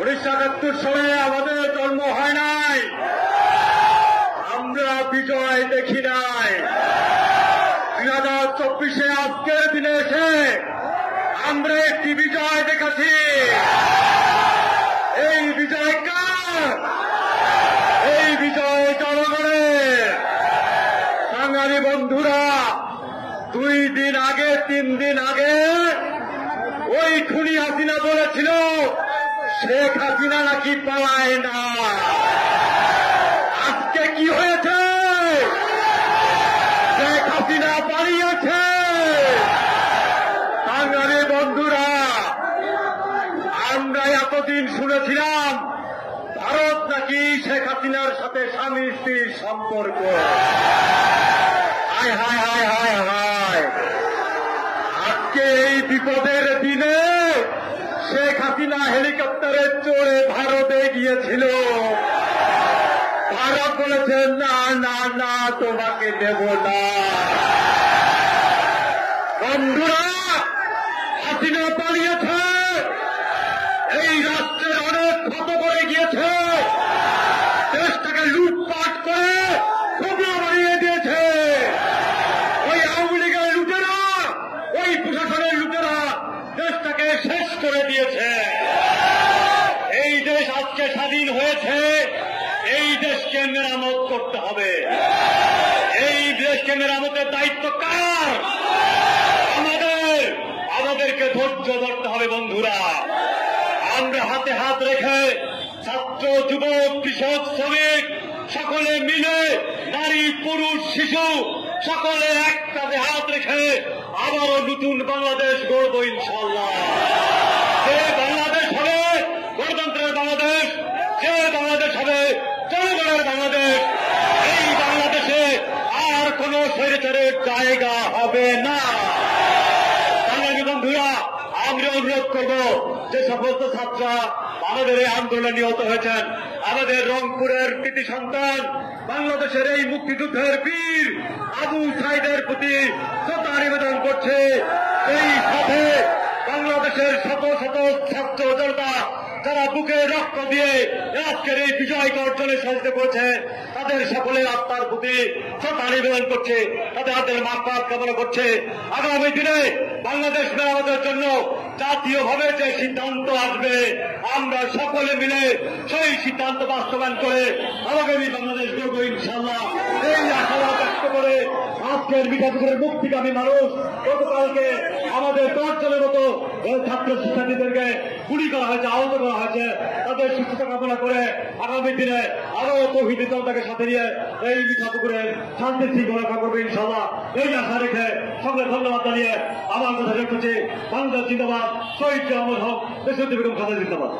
1971 সালে আমাদের জন্ম হয় নাই, আমরা বিজয় দেখি নাই। 2024-এ আজকের দিনে এসে আমরা একটি বিজয় দেখেছি। এই বিজয় কার? এই বিজয় জনগণের। বাঙালি বন্ধুরা, 2 দিন আগে 3 দিন আগে ওই খুনি হাসিনা বলেছিল শেখ হাসিনা নাকি পালায় না। আজকে কি হয়েছে? শেখ হাসিনা পালিয়েছে। বাঙালি বন্ধুরা, আমরা এতদিন শুনেছিলাম ভারত নাকি শেখ হাসিনার সাথে স্বামী স্ত্রীর সম্পর্ক। হায় হায় হায় হায় হায়, আজকে এই বিপদের দিনে শেখ হাসিনা হেলিকপ্টারে চড়ে ভারতে গিয়েছিল। ভারত বলেছে না না না, তোমাকে দেব না। বন্ধুরা, হাসিনা পালিয়েছে, এই রাষ্ট্রের অনেক ক্ষত করে গিয়েছে, দেশটাকে লুটপাট করে খোবলা বানিয়ে দিয়েছে। ওই আওয়ামী লীগের লুটেরা, ওই প্রশাসনের লুটেরা দেশটাকে শেষ করে দিয়েছে। এই দেশ আজকে স্বাধীন হয়েছে, এই দেশকে মেরামত করতে হবে। এই দেশকে মেরামতের দায়িত্ব কার? আমাদেরকে ধৈর্য ধরতে হবে। বন্ধুরা, আমরা হাতে হাত রেখে ছাত্র, যুবক, কৃষক, শ্রমিক সকলে মিলে, নারী, পুরুষ, শিশু সকলে একসাথে হাত রেখে আবারও নতুন বাংলাদেশ গড়ব ইনশাআল্লাহ। যে বাংলাদেশ হবে গণতন্ত্রের বাংলাদেশ, যে বাংলাদেশ হবে জনগণের বাংলাদেশ। এই বাংলাদেশে আর কোন স্বৈরাচারের জায়গা হবে না। বাঙালি বন্ধুরা, আমরা অনুরোধ করব যে সমস্ত ছাত্ররা আমাদের এই আন্দোলনে নিহত হয়েছেন, আমাদের রংপুরের কৃতি সন্তান, বাংলাদেশের এই মুক্তিযুদ্ধের বীর আবু সাইদের প্রতি শ্রদ্ধা নিবেদন করছে। এই সাথে বাংলাদেশের শত শত ছাত্র জনতা যারা বুকে রক্ত দিয়ে আজকের এই বিজয়কে অর্জনে সহায়তা করেছে, তাদের সকলের আত্মার প্রতি শ্রদ্ধা নিবেদন করছে, তাদের হাতের মাগফিরাত কামনা করছে। আগামী দিনে বাংলাদেশ মেরামতের জন্য জাতীয়ভাবে যে সিদ্ধান্ত আসবে, আমরা সকলে মিলে সেই সিদ্ধান্ত বাস্তবায়ন করে আগামী বাংলাদেশ গড়ব ইনশাআল্লাহ। এই আশাবাদ ব্যক্ত করে আজকের মিঠাপুকুরের মুক্তিকামী মানুষ গতকালকে আমাদের 10 জনের মতো ছাত্র শিক্ষার্থীদেরকে গুলি করা হয়েছে, আহত করা হয়েছে, তাদের সুস্থতা কামনা করে আগামী দিনে আরো তৌহিদি জনতাকে সাথে নিয়ে এই মিঠাপুকুরের শান্তি শৃঙ্খলা রক্ষা করবে ইনশাআল্লাহ। এই আশা রেখে সকলে ধন্যবাদ জানিয়ে আমার কথা রেখেছি। বাংলাদেশ জিন্দাবাদ, শহীদ আহমদ হক, দেশনেত্রী বেগম খালেদা জিন্দাবাদ।